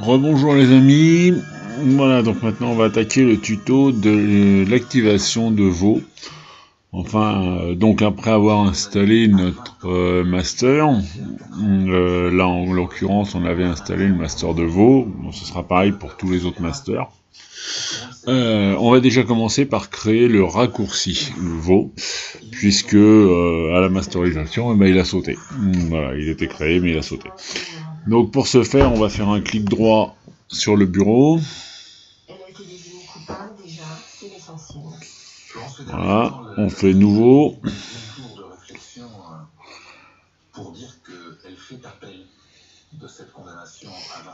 Rebonjour les amis, voilà, donc maintenant on va attaquer le tuto de l'activation de Vo. Donc après avoir installé notre master, là en l'occurrence on avait installé le master de Vo, bon, ce sera pareil pour tous les autres masters. On va déjà commencer par créer le raccourci Vo, puisque à la masterisation, il a sauté. Voilà, il était créé mais il a sauté. Donc pour ce faire, on va faire un clic droit sur le bureau. Voilà, on fait nouveau.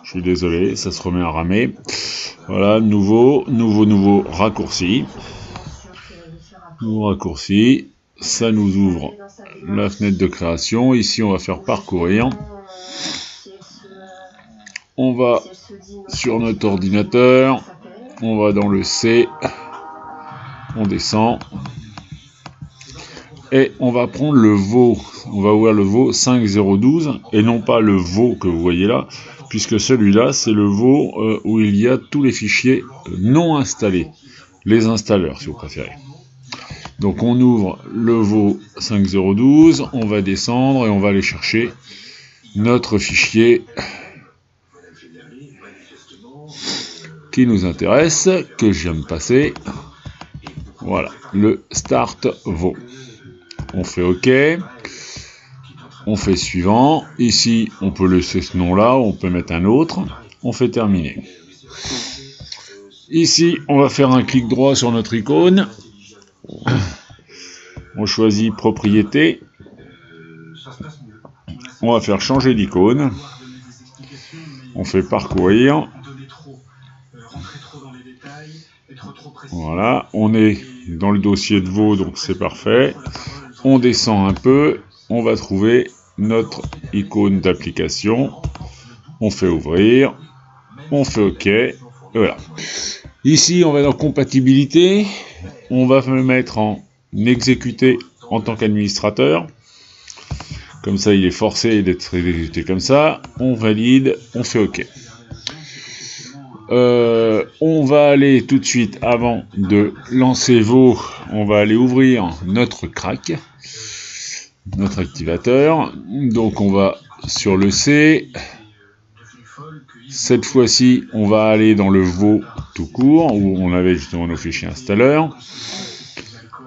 Je suis désolé, ça se remet à ramer. Voilà, nouveau raccourci. Nouveau raccourci. Ça nous ouvre la fenêtre de création. Ici, on va faire parcourir. On va sur notre ordinateur. On va dans le C. On descend. Et on va prendre le Vo. On va ouvrir le Vo 5012 et non pas le Vo que vous voyez là, puisque celui-là, c'est le Vo où il y a tous les fichiers non installés. Les installeurs, si vous préférez. Donc on ouvre le Vo 5012, on va descendre et on va aller chercher notre fichier qui nous intéresse, que je viens de passer. Voilà, le Start Vo. On fait OK. On fait suivant. Ici, on peut laisser ce nom-là, on peut mettre un autre. On fait terminer. Ici, on va faire un clic droit sur notre icône. On choisit propriété. On va faire changer d'icône. On fait parcourir. Voilà, on est dans le dossier de Vo, donc c'est parfait. On descend un peu, on va trouver notre icône d'application. On fait ouvrir, on fait OK, et voilà. Ici, on va dans compatibilité. On va le mettre en exécuté en tant qu'administrateur. Comme ça, il est forcé d'être exécuté comme ça. On valide, on fait OK. On va aller tout de suite, avant de lancer Vo, on va aller ouvrir notre crack, notre activateur. Donc on va sur le C. Cette fois-ci, on va aller dans le Vo tout court, où on avait justement nos fichiers installeurs.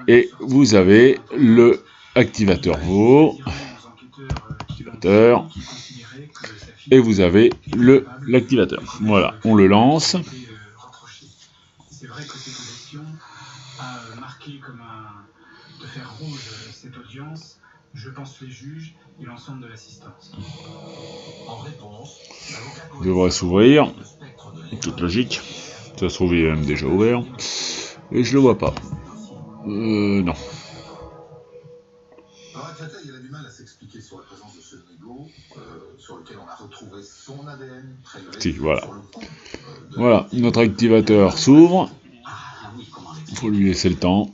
Et vous avez le activateur Vo. Activateur. Et vous avez l'activateur. Voilà, on le lance. C'est vrai que cette audition a marqué comme de fer rouge cette audience, je pense les juges et l'ensemble de l'assistance. En réponse, il devrait s'ouvrir, toute logique. Ça se trouve, il est même déjà ouvert. Et je le vois pas. Non. Il a du mal à s'expliquer sur la présence de ce négo, sur lequel on a retrouvé son ADN prélevé. Si, voilà. Voilà, notre activateur s'ouvre. Il faut lui laisser le temps.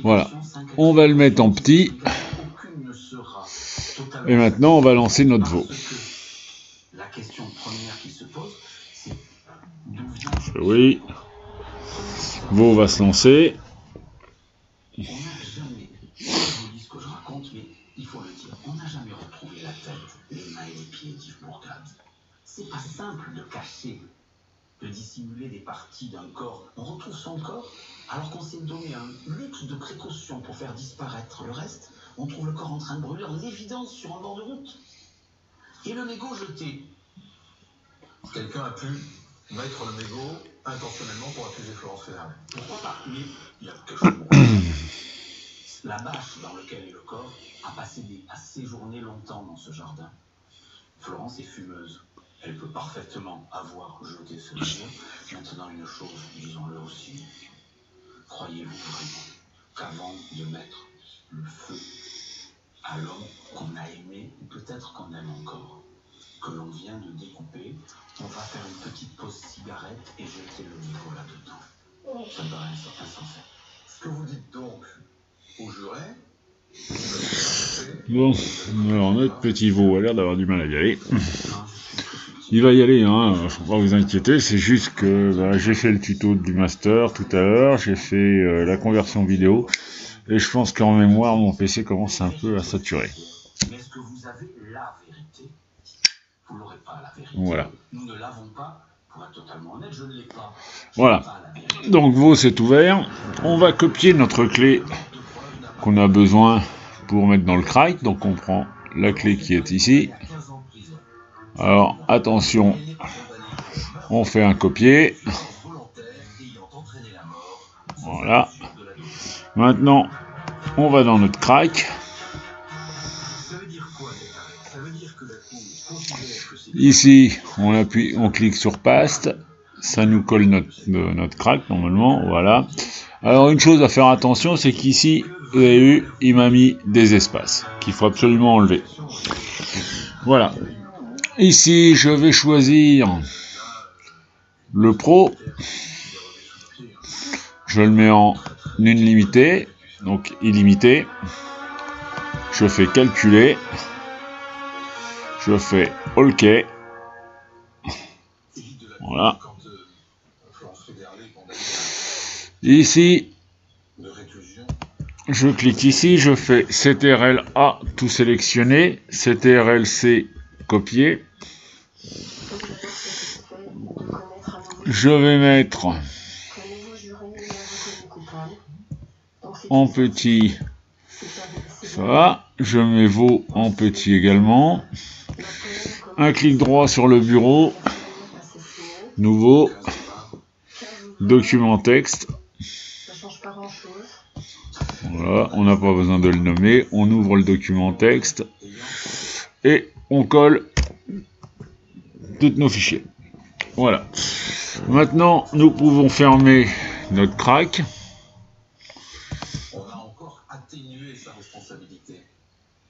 Voilà, on va le mettre en petit. Et maintenant, on va lancer notre Vo. Oui. Vo va se lancer. C'est pas simple de cacher, de dissimuler des parties d'un corps. On retrouve son corps alors qu'on s'est donné un luxe de précaution pour faire disparaître le reste. On trouve le corps en train de brûler en évidence sur un bord de route. Et le mégot jeté. Quelqu'un a pu mettre le mégot intentionnellement pour accuser Florence Fénardet. Pourquoi pas? Mais il y a quelque chose de la bâche dans laquelle est le corps a séjourné longtemps dans ce jardin. Florence est fumeuse. Elle peut parfaitement avoir jeté ce mégot. Maintenant, une chose, disons-le aussi. Croyez-vous vraiment qu'avant de mettre le feu à l'homme qu'on a aimé, ou peut-être qu'on aime encore, que l'on vient de découper, on va faire une petite pause cigarette et jeter le mégot là-dedans? Ça me paraît insensé. Ce que vous dites donc au juré. Bon, alors notre petit veau a l'air d'avoir du mal à y aller. Il va y aller, hein, faut pas vous inquiéter, c'est juste que j'ai fait le tuto du master tout à l'heure, j'ai fait la conversion vidéo, et je pense qu'en mémoire, mon PC commence un peu à saturer. Mais est-ce que vous avez la vérité? Vous n'aurez pas la vérité. Voilà. Nous ne l'avons pas. Pour être totalement honnête, je ne l'ai pas. Voilà. Donc Vos c'est ouvert. On va copier notre clé qu'on a besoin pour mettre dans le crack. Donc on prend la clé qui est ici. Alors attention, on fait un copier. Voilà. Maintenant, on va dans notre crack. Ici, on appuie, on clique sur Paste. Ça nous colle notre crack normalement. Voilà. Alors une chose à faire attention, c'est qu'ici, vous avez vu, il m'a mis des espaces qu'il faut absolument enlever. Voilà. Ici, je vais choisir le Pro. Je le mets en une limitée, donc illimité. Je fais calculer. Je fais OK. Voilà. Ici, je clique ici, je fais CTRL-A, tout sélectionner, CTRL-C, copier. Je vais mettre en petit ça, je mets Vos en petit également. Un clic droit sur le bureau, nouveau, document texte. Voilà, on n'a pas besoin de le nommer, on ouvre le document texte et on colle tous nos fichiers. Voilà. Maintenant, nous pouvons fermer notre crack. On a encore atténué sa responsabilité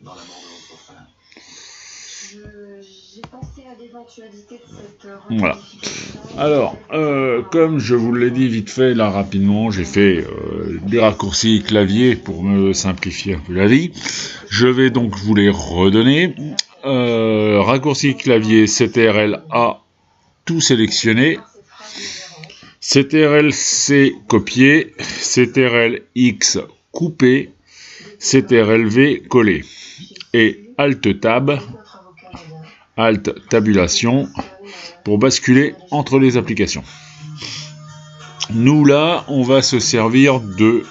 dans la mort de votre frère. J'ai pensé à l'éventualité de cette voilà. Alors, comme je vous l'ai dit vite fait, là rapidement, j'ai fait des raccourcis clavier pour me simplifier un peu la vie. Je vais donc vous les redonner. Raccourci clavier CTRL-A, tout sélectionné. CTRL-C, copier. CTRL-X, couper. CTRL-V, coller. Et Alt-Tab, Alt-Tabulation, pour basculer entre les applications. Nous, là, on va se servir de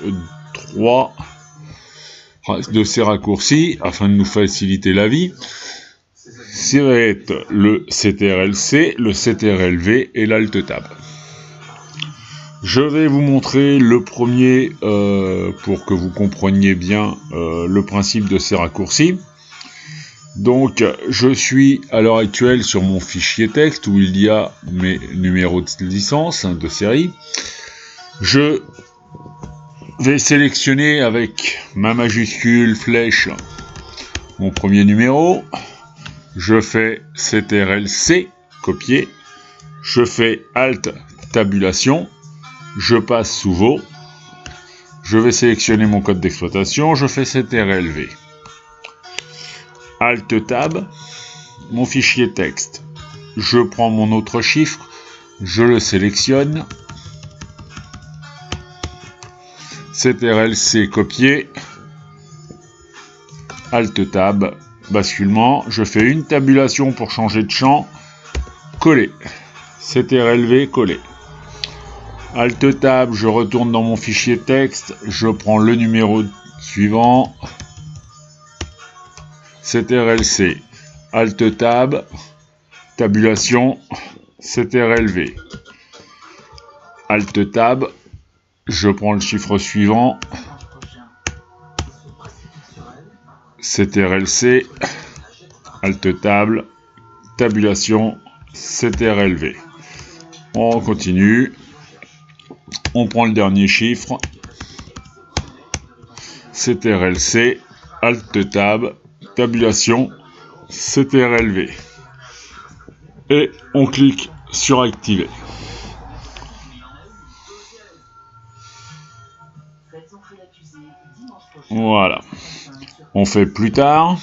ces raccourcis afin de nous faciliter la vie. Ça va être le CTRL-C, le CTRL-V et l'Alt-Tab. Je vais vous montrer le premier pour que vous compreniez bien le principe de ces raccourcis. Donc, je suis à l'heure actuelle sur mon fichier texte où il y a mes numéros de licence, de série. Je vais sélectionner avec ma majuscule flèche mon premier numéro. Je fais CTRL-C, copier. Je fais Alt, tabulation. Je passe sous Vos. Je vais sélectionner mon code d'exploitation. Je fais CTRL-V. Alt-Tab, mon fichier texte. Je prends mon autre chiffre, je le sélectionne. CTRL-C, copier. Alt-Tab, basculement. Je fais une tabulation pour changer de champ. Coller. CTRL-V, coller. Alt-Tab, je retourne dans mon fichier texte. Je prends le numéro suivant. CTRL-C, Alt-Tab, tabulation, CTRL-V. Alt-Tab, je prends le chiffre suivant. CTRL-C, Alt-Tab, tabulation, CTRL-V. On continue. On prend le dernier chiffre. CTRL-C, Alt-Tab, tabulation, CTRL-V. Et on clique sur activer. Voilà. On fait plus tard.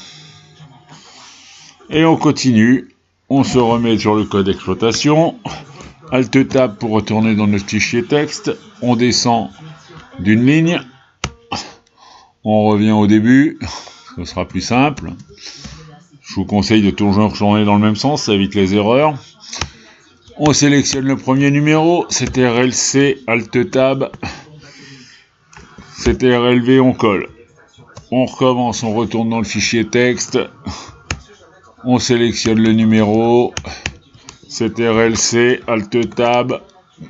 Et on continue. On se remet sur le code d'exploitation. Alt Tab pour retourner dans notre fichier texte. On descend d'une ligne. On revient au début. Ce sera plus simple. Je vous conseille de toujours retourner dans le même sens, ça évite les erreurs. On sélectionne le premier numéro, CTRL-C, Alt-Tab, CTRL-V, on colle. On recommence, on retourne dans le fichier texte. On sélectionne le numéro, CTRL-C, Alt-Tab,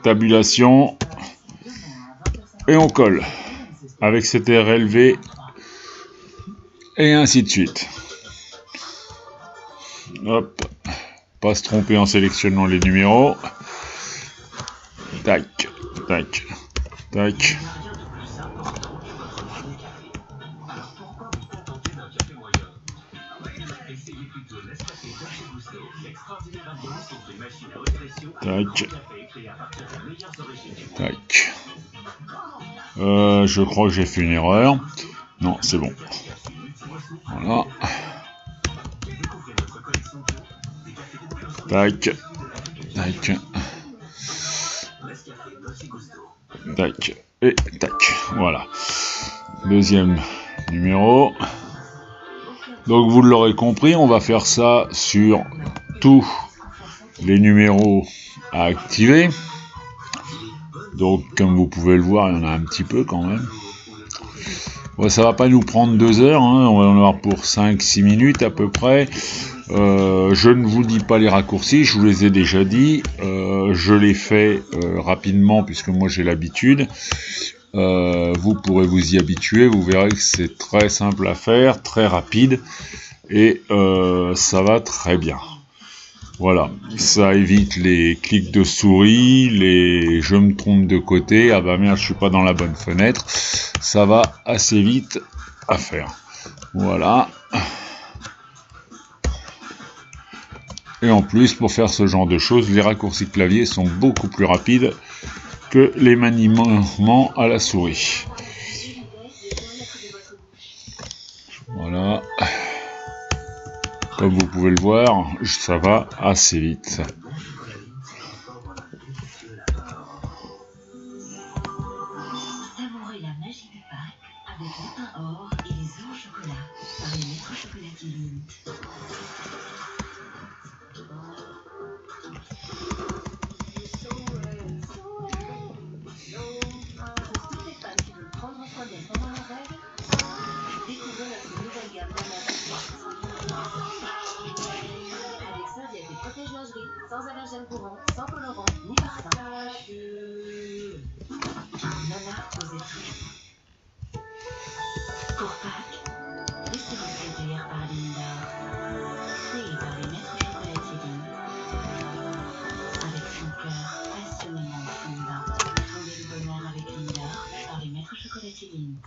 tabulation, et on colle. Avec CTRL-V, et ainsi de suite. Hop, pas se tromper en sélectionnant les numéros. Tac, tac, tac. Tac. Tac. Je crois que j'ai fait une erreur. Non, c'est bon. Voilà. Tac. Tac. Tac. Et tac. Voilà. Deuxième numéro. Donc vous l'aurez compris, on va faire ça sur tous les numéros à activer. Donc comme vous pouvez le voir, il y en a un petit peu quand même. Bon, ça va pas nous prendre 2 heures, hein. On va en avoir pour 5-6 minutes à peu près. Je ne vous dis pas les raccourcis, je vous les ai déjà dit. Je les fais rapidement puisque moi j'ai l'habitude. Vous pourrez vous y habituer, vous verrez que c'est très simple à faire, très rapide et ça va très bien. Voilà, ça évite les clics de souris, les je me trompe de côté, ah bah merde je suis pas dans la bonne fenêtre, ça va assez vite à faire. Voilà. Et en plus, pour faire ce genre de choses, les raccourcis clavier sont beaucoup plus rapides que les maniements à la souris. Voilà. Comme vous pouvez le voir, ça va assez vite. Savourez la magie du Pâques avec le pain or et les œufs au chocolat par les maîtres chocolatiers Lindt. Pour toutes les femmes qui veulent prendre soin d'elles pendant leurs règles, découvrez notre nouvelle gamme d'Anna. Avec serviettes et protège-lingerie, sans allergène courant, sans colorant, ni parfum. Nana osait tout. Pour Pâques, laissez-vous séduire par Lindt. Créé par les maîtres chocolatiers Lindt. Avec son cœur passionnément fondant. Fondez le bonheur avec Lindt par les maîtres chocolatiers Lindt.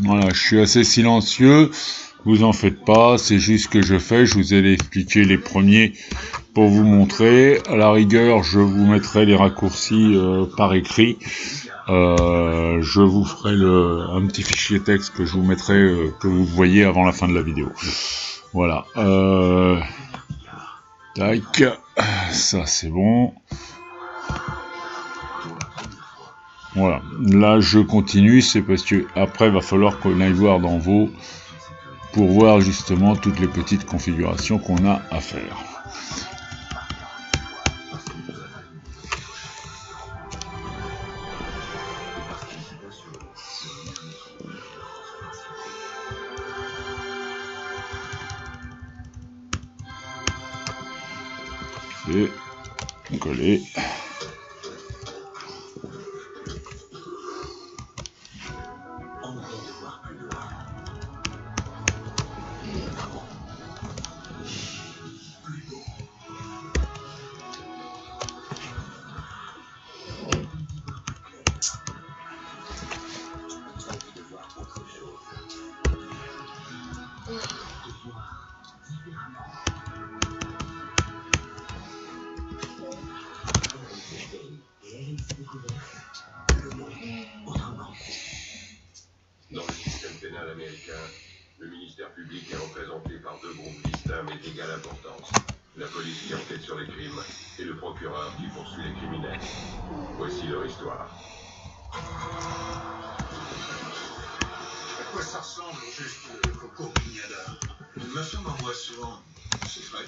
Voilà, je suis assez silencieux, vous en faites pas, c'est juste ce que je fais, je vous ai expliqué les premiers pour vous montrer. À la rigueur, je vous mettrai les raccourcis par écrit. Je vous ferai un petit fichier texte que je vous mettrai, que vous voyez avant la fin de la vidéo. Voilà. Tac, ça c'est bon. Voilà, là je continue, c'est parce que après il va falloir qu'on aille voir dans vos pour voir justement toutes les petites configurations qu'on a à faire. Et coller. pénal américain, le ministère public est représenté par deux groupes distincts mais d'égale importance. La police qui enquête sur les crimes et le procureur qui poursuit les criminels. Voici leur histoire. À quoi ça ressemble au juste Coco Pignada? Ma femme en boit souvent. C'est vrai.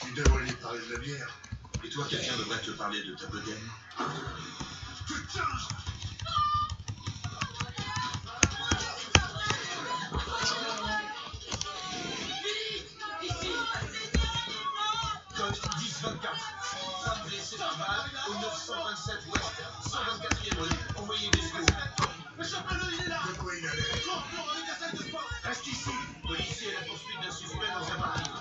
Tu devrais lui parler de la bière. Et toi, quelqu'un devrait te parler de ta bedaine. Putain! Code 1024. Femme blessée par balle au 927 Ouest, 124e rue. Envoyez des secours. Le championnat, il est là! De quoi il a l'air? Transport avec la salle de sport! Reste ici! Policier à la poursuite d'un suspect dans un parking.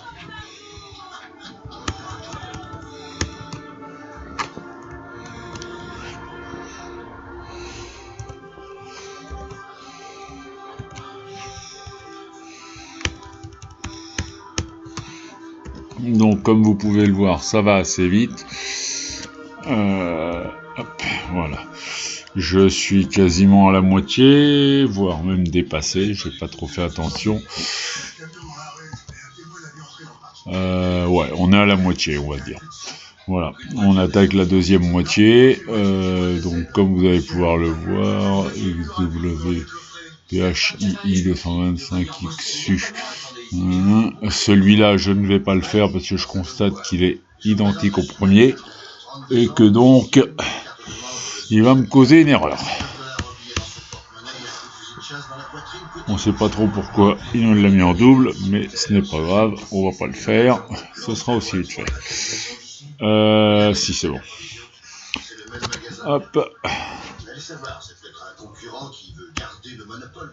Donc comme vous pouvez le voir, ça va assez vite. Hop, voilà. Je suis quasiment à la moitié, voire même dépassé. J'ai pas trop fait attention. Ouais, on est à la moitié, on va dire. Voilà, on attaque la deuxième moitié. Donc comme vous allez pouvoir le voir, XWPHII 225XU. Celui-là, je ne vais pas le faire parce que je constate qu'il est identique au premier et que donc il va me causer une erreur. On ne sait pas trop pourquoi il me l'a mis en double, mais ce n'est pas grave, on va pas le faire. Ce sera aussi vite fait. Si c'est bon. Hop. Allez savoir, c'est peut-être un concurrent qui veut garder le monopole.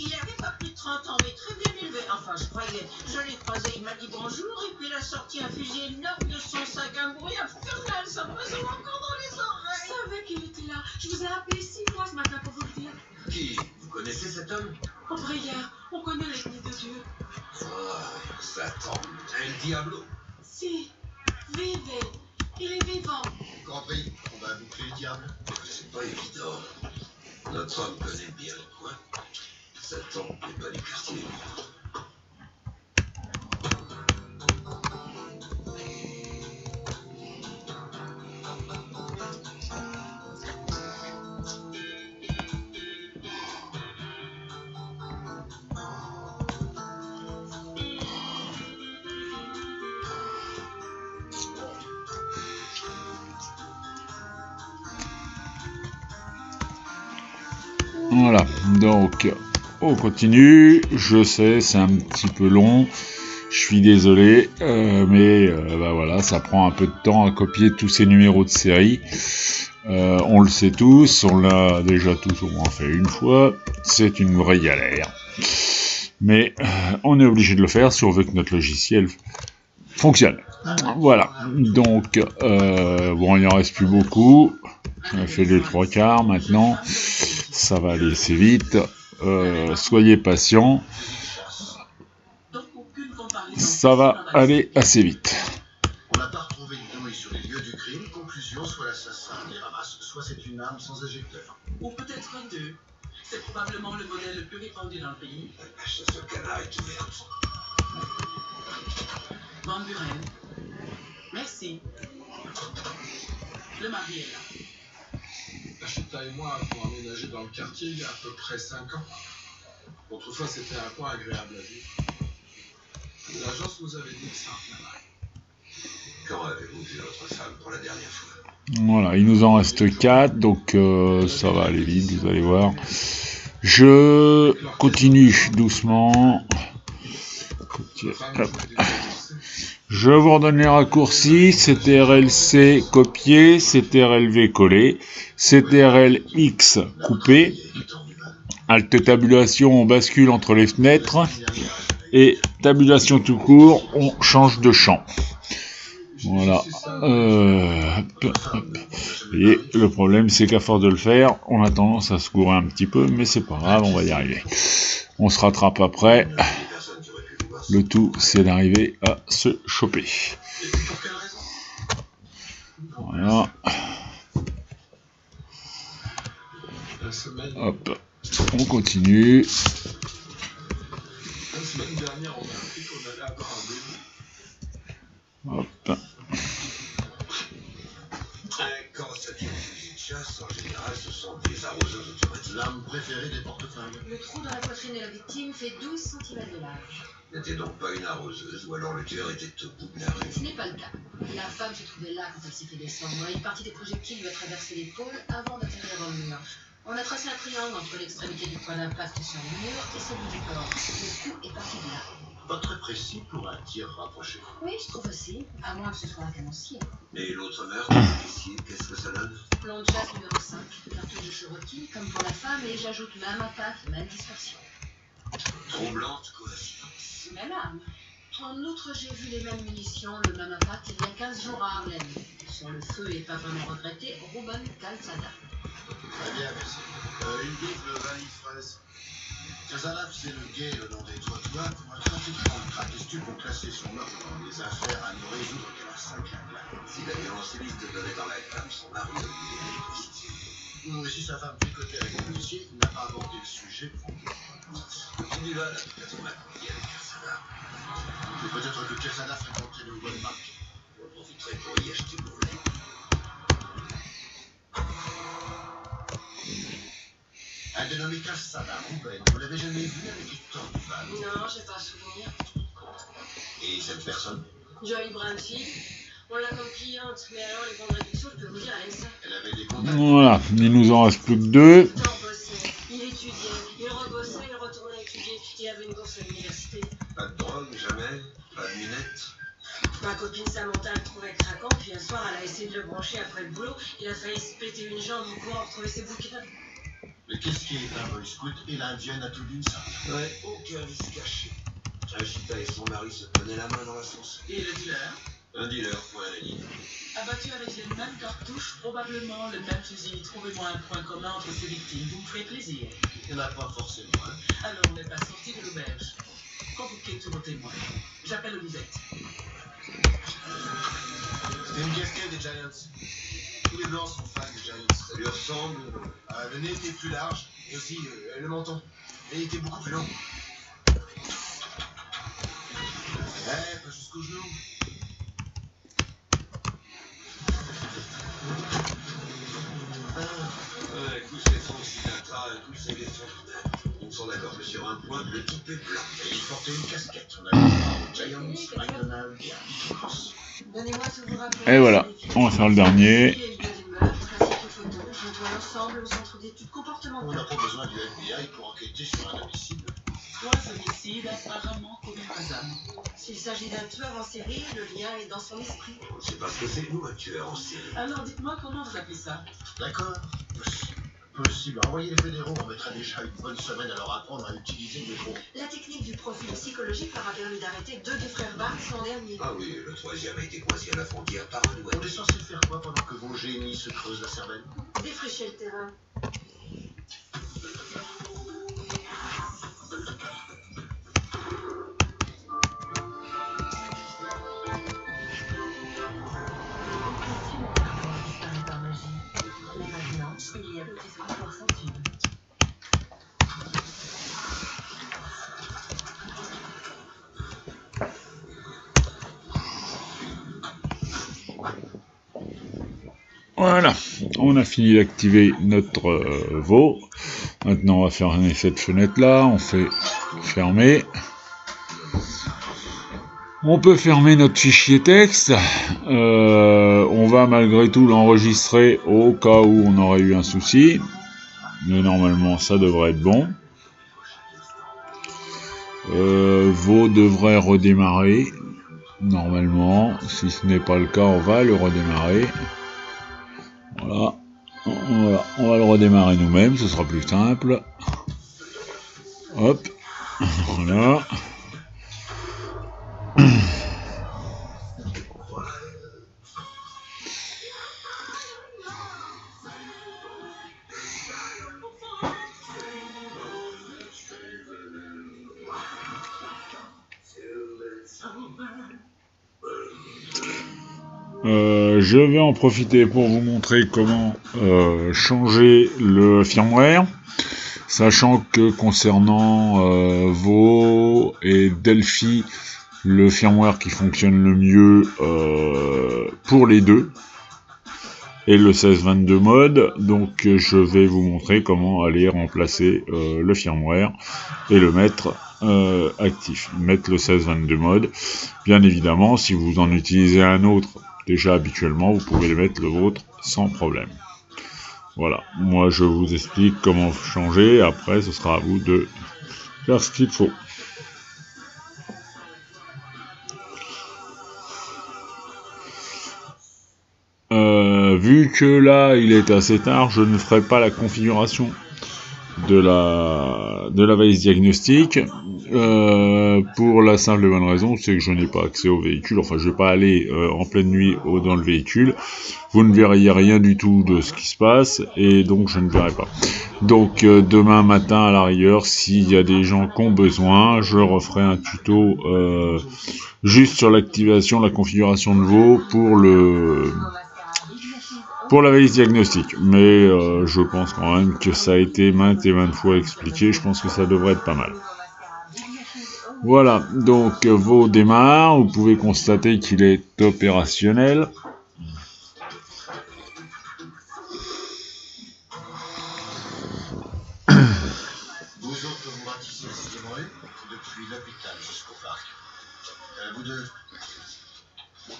Il avait pas plus de 30 ans, mais très bien élevé. Enfin, je croyais. Je l'ai croisé, il m'a dit bonjour, et puis il a sorti un fusil énorme de son sac, un bruit infernal, ça me résonne encore dans les oreilles. Je savais qu'il était là. Je vous ai appelé 6 fois ce matin pour vous le dire. Qui? Vous connaissez cet homme? En prière, on connaît l'ennemi de Dieu. Oh, Satan. El Diablo. Si, vivez. Il est vivant. Compris, on va boucler le diable. C'est pas évident. Notre homme connaît bien le coin. Satan n'est pas du quartier. Voilà, donc on continue. Je sais, c'est un petit peu long. Je suis désolé, mais bah voilà, ça prend un peu de temps à copier tous ces numéros de série. On le sait tous, on l'a déjà tous au moins fait une fois. C'est une vraie galère. Mais on est obligé de le faire si on veut que notre logiciel fonctionne. Voilà, donc bon, il en reste plus beaucoup. On a fait les 3/4 maintenant. Ça va aller assez vite. Soyez patients. Ça va aller assez vite. On n'a pas retrouvé de douille sur les lieux du crime. Conclusion, soit l'assassin les ramasse, soit c'est une arme sans éjecteur. Ou peut-être un deux. C'est probablement le modèle le plus répandu dans le pays. Ce cas-là est ouverte. Van Buren. Merci. Le mari est là. Acheta et moi avons emménagé dans le quartier il y a à peu près 5 ans. Autrefois, c'était un coin agréable à vivre. L'agence nous avait dit que ça reviendrait. Quand avez-vous vu votre femme pour la dernière fois? Voilà, il nous en reste 4, donc ça va aller vite, vous allez voir. Je continue doucement. Hop. Je vous redonne les raccourcis. CTRL-C copier, CTRL-V coller, CTRL-X couper, Alt tabulation on bascule entre les fenêtres, et tabulation tout court on change de champ. Voilà. Et le problème c'est qu'à force de le faire, on a tendance à se courir un petit peu, mais c'est pas grave, on va y arriver. On se rattrape après. Le tout, c'est d'arriver à se choper. Voilà. Hop. On continue. La semaine dernière, on a appris qu'on allait avoir un bébé. Hop. Quand ça tue une fusil de chasse, en général, ce sont des arroseuses automatiques. L'arme préférée des portefeuilles. Le trou dans la poitrine de la victime fait 12 cm de large. N'était donc pas une arroseuse, ou alors le tueur était au bout de la rue. Ce n'est pas le cas. La femme se trouvait là quand elle s'est fait descendre. Une partie des projectiles lui a traversé l'épaule avant d'atterrir dans le mur. On a tracé un triangle entre l'extrémité du point d'impact sur le mur et celui du corps. Le coup est parti de là. Pas très précis pour un tir rapproché. Oui, je trouve aussi, à moins que ce soit un canoncier. Et l'autre meurtre, ici, qu'est-ce que ça donne? Plan de chasse numéro 5, cartouche de chevroquine, comme pour la femme, et j'ajoute même attaque, même dispersion. Troublante coïncidence. Même arme. En outre, j'ai vu les mêmes munitions, le même impact il y a 15 jours à Harlem. Sur le feu et pas vraiment regretté, Ruben Calzada. Très bien, merci. Une bifle de vanille fraise. Kazanov, c'est le gay le nom des trottoirs pour un trafiquant de crack. Les stupes ont classé son meurtre dans des affaires à ne résoudre qu'à la 5e plaque. Si la violoncelliste donnait dans la femme son mari de l'électricité. Ou si sa femme picotait avec le policier, il n'a pas abordé le sujet. Continue là, peut-être m'appuyer avec Kazanov. Mais peut-être que Kazanov fréquentait de bonnes marques. On profiterait pour y acheter pour lui. Un dénommé Calzada, Ruben, vous l'avez jamais vu avec Hector Duval? Non, j'ai pas souvenir. Et cette personne? Joy Bramfield. On l'a comme cliente, mais alors les bons de réduction, je peux vous dire, elle ça. Elle avait des contacts. Voilà, il nous en reste plus que 2. Il bossait, il étudiait, il rebossait, il retournait étudier. Il avait une bourse à l'université. Pas de drogue, jamais? Pas de minette? Ma copine Samantha le trouvait craquant, puis un soir, elle a essayé de le brancher après le boulot. Il a failli se péter une jambe en courant retrouver ses bouquins. Mais qu'est-ce qui est un boy scout et l'indienne à tout d'une ça? Ouais, aucun vice caché. Achita et son mari se tenaient la main dans la sauce. Et le dealer? Un dealer, point à la ligne. Abattu avec les mêmes cartouches, probablement le même fusil. Trouvez-moi un point commun entre ces victimes, vous me ferez plaisir. Il n'y en a pas forcément, hein. Alors on n'est pas sorti de l'auberge. Convoquez tous vos témoins. J'appelle Olivette. C'était une casquette des Giants. Tous les blancs sont fans des Giants. Ça lui ressemble. Le nez était plus large, et aussi le menton. Et il était beaucoup plus long. Pas jusqu'au genou. Un coup c'est son Sinatra, un coup c'est les Fontenay. On s'en accorde sur un point, le type est blanc. Et il portait une casquette. On a vu aux Giants, McDonald's et à Cross. Donnez-moi ce que vous rappelez. Et voilà, on va faire le dernier. Je dois l'ensemble au centre d'études On n'a comportementales. pas besoin du FBI pour enquêter sur un homicide. 3 homicides apparemment commis par âme. S'il s'agit d'un tueur en série, le lien est dans son esprit. On ne sait pas ce que c'est, nous, un tueur en série. Alors dites-moi comment vous appelez ça? D'accord. Possible. Envoyer les fédéraux, on mettra déjà une bonne semaine à leur apprendre à utiliser des mots. La technique du profil psychologique leur a permis d'arrêter 2 des frères Barnes l'an dernier. Ah oui, le troisième a été coincé à la frontière par un douanier. On est censé faire quoi pendant que vos génies se creusent la cervelle? Défricher le terrain. Par magie. Mais maintenant, il y a plus de 3 centimes. Voilà, on a fini d'activer notre veau. Maintenant, on va fermer cette fenêtre-là. On fait fermer. On peut fermer notre fichier texte. On va malgré tout l'enregistrer au cas où on aurait eu un souci. Mais normalement, ça devrait être bon. Veau devrait redémarrer. Normalement, si ce n'est pas le cas, on va le redémarrer. Voilà, on va le redémarrer nous-mêmes, ce sera plus simple. Hop, voilà. Je vais en profiter pour vous montrer comment changer le firmware. Sachant que concernant Vo et Delphi, le firmware qui fonctionne le mieux pour les deux est le 1622 mode, donc je vais vous montrer comment aller remplacer le firmware et le mettre actif, mettre le 1622 mode. Bien évidemment, si vous en utilisez un autre déjà habituellement, vous pouvez le mettre le vôtre sans problème. Voilà, moi je vous explique comment changer, après ce sera à vous de faire ce qu'il faut. Vu que là il est assez tard, je ne ferai pas la configuration de la valise diagnostic pour la simple et bonne raison, c'est que je n'ai pas accès au véhicule, enfin je ne vais pas aller en pleine nuit dans le véhicule, vous ne verriez rien du tout de ce qui se passe et donc je ne verrai pas. Donc demain matin à la rigueur, s'il y a des gens qui ont besoin, je referai un tuto juste sur l'activation, la configuration de Vo pour la valise diagnostic, mais je pense quand même que ça a été maintes et maintes fois expliqué, je pense que ça devrait être pas mal. Voilà, donc Vo démarre, vous pouvez constater qu'il est opérationnel. Vous autres, vous ratissez les bruits depuis l'hôpital jusqu'au parc. Vous deux.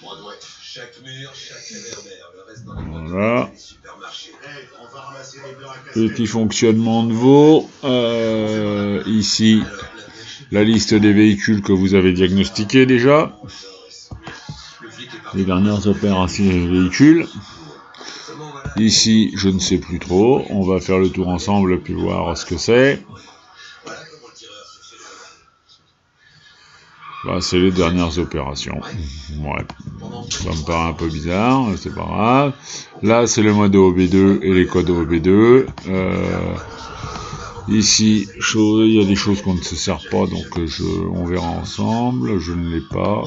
Broadway. Chaque mur, chaque réverbère, le reste dans les Voilà. supermarchés. Hey, on va ramasser les blancs à Petit fonctionnement de Vo. Ici, la liste des véhicules que vous avez diagnostiqués déjà. Les dernières opérations des véhicules. Ici, je ne sais plus trop. On va faire le tour ensemble puis voir ce que c'est. Bah, c'est les dernières opérations. Ouais. Ça me paraît un peu bizarre, c'est pas grave. Là, c'est le mode OB2 et les codes OB2. Ici, il y a des choses qu'on ne se sert pas, donc on verra ensemble. Je ne l'ai pas.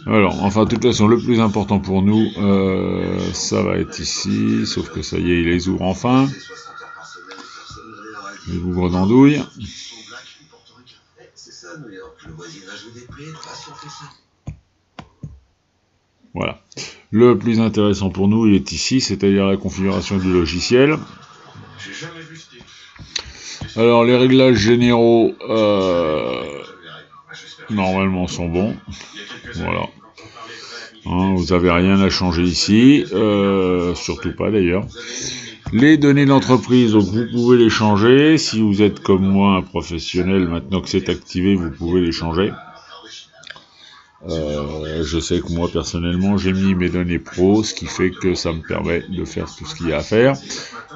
Alors, enfin, de toute façon, le plus important pour nous, ça va être ici, sauf que ça y est, il les ouvre enfin. Il ouvre d'andouille. Voilà. Le plus intéressant pour nous, il est ici, c'est-à-dire la configuration du logiciel. Alors, les réglages généraux, normalement, sont bons. Voilà. Hein, vous n'avez rien à changer ici, surtout pas d'ailleurs. Les données d'entreprise, donc vous pouvez les changer. Si vous êtes comme moi un professionnel, maintenant que c'est activé, vous pouvez les changer. Je sais que moi personnellement j'ai mis mes données pro, ce qui fait que ça me permet de faire tout ce qu'il y a à faire.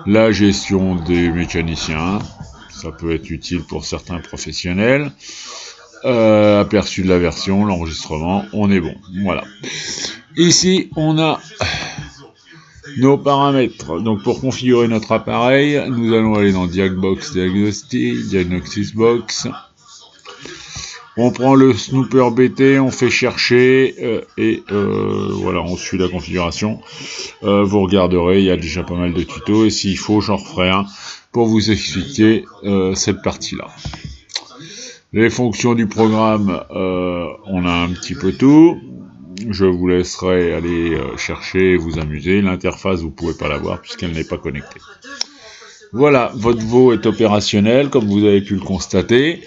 La gestion des mécaniciens, ça peut être utile pour certains professionnels. Aperçu de la version, l'enregistrement, on est bon. Voilà. Ici on a nos paramètres. Donc pour configurer notre appareil, nous allons aller dans Diagbox Diagnostic, Diagnosis Box. On prend le snooper BT, on fait chercher et voilà, on suit la configuration. Vous regarderez, il y a déjà pas mal de tutos et s'il faut, j'en referai un pour vous expliquer cette partie-là. Les fonctions du programme, on a un petit peu tout. Je vous laisserai aller chercher et vous amuser. L'interface, vous pouvez pas la voir puisqu'elle n'est pas connectée. Voilà, votre Vo est opérationnel, comme vous avez pu le constater.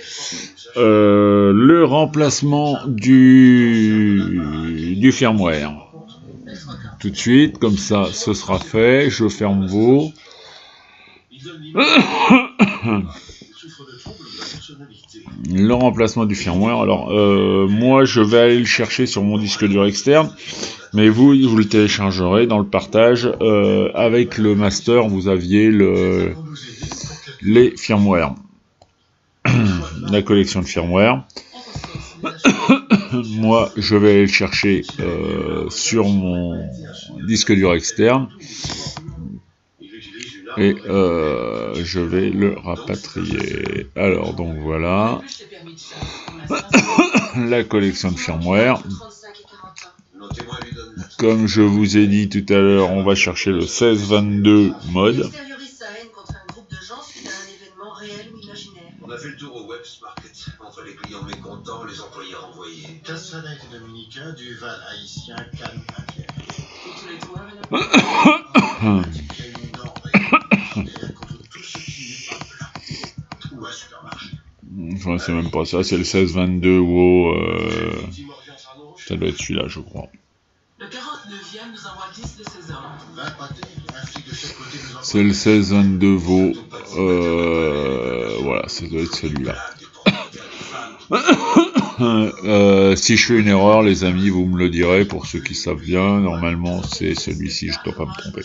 Le remplacement du firmware. Tout de suite, comme ça, ce sera fait. Je ferme Vo. Le remplacement du firmware. Alors, moi, je vais aller le chercher sur mon disque dur externe, mais vous le téléchargerez dans le partage. Avec le master, vous aviez les firmware, la collection de firmware. Moi, je vais aller le chercher sur mon disque dur externe. Et je vais le rapatrier. Alors donc voilà la collection de firmware. comme je vous ai dit tout à l'heure, on va chercher le 1622 mode. Extériorise sa haine contre un groupe de gens suite à un événement réel ou imaginaire. On a fait le tour au Web's Market. Entre les clients mécontents, les employés renvoyés. Cassada et Dominica, Duval, Haïtien, Cannes, Indienne. Et tous les toits, Contre tout ce qui n'est pas blanc. Ou un supermarché. Enfin, c'est même pas ça, c'est le 1622 WoW. Ça doit être celui-là, je crois. Le 49e nous envoie 10 de ses ordres. 20 pâtés, un flic de chaque côté nous envoie. C'est le 1622 WoW. Voilà, ça doit être celui-là. Si je fais une erreur, les amis, vous me le direz. Pour ceux qui savent bien, normalement, c'est celui-ci, je dois pas me tromper.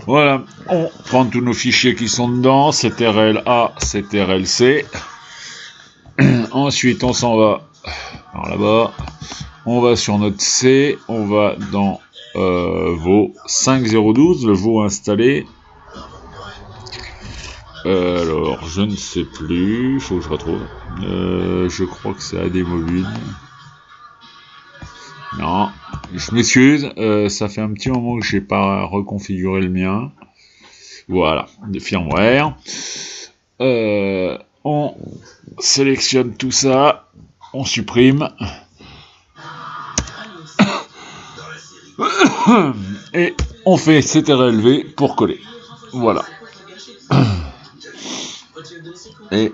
Voilà, on prend tous nos fichiers qui sont dedans. CTRL A, CTRL C. Ensuite, on s'en va par là-bas. On va sur notre C. On va dans VO 5012, le VO installé. Alors, je ne sais plus. Faut que je retrouve. Je crois que c'est AD Mobile. Non, je m'excuse. Ça fait un petit moment que j'ai pas reconfiguré le mien. Voilà, de firmware. On sélectionne tout ça, on supprime et on fait CTRL-V pour coller. Voilà. Et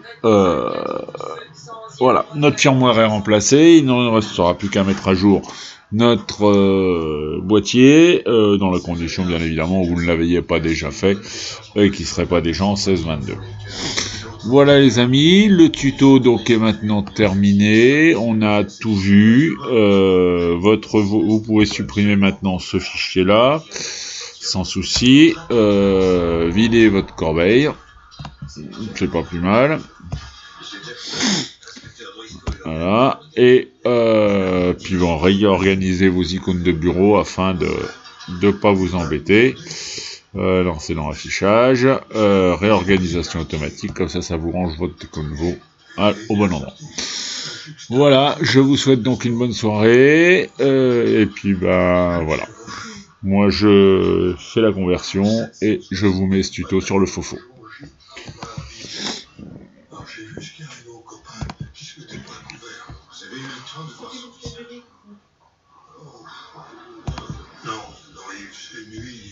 voilà, notre firmware est remplacé. Il ne restera plus qu'à mettre à jour notre boîtier dans la condition bien évidemment où vous ne l'avez pas déjà fait et qui ne serait pas déjà en 1622. Voilà les amis, le tuto donc est maintenant terminé, on a tout vu, vous pouvez supprimer maintenant ce fichier là, sans souci, vider votre corbeille, c'est pas plus mal, voilà, et puis bon, réorganiser vos icônes de bureau afin de ne pas vous embêter. Lancer dans l'affichage, réorganisation automatique, comme ça vous range votre convo au bon endroit. Voilà, je vous souhaite donc une bonne soirée, et puis voilà. Moi je fais la conversion et je vous mets ce tuto sur le fofo. J'ai vu ce qui arrive aux copains qui se mettaient pas couvert. Vous avez eu le temps de voir son visage? Non, il faisait nuit.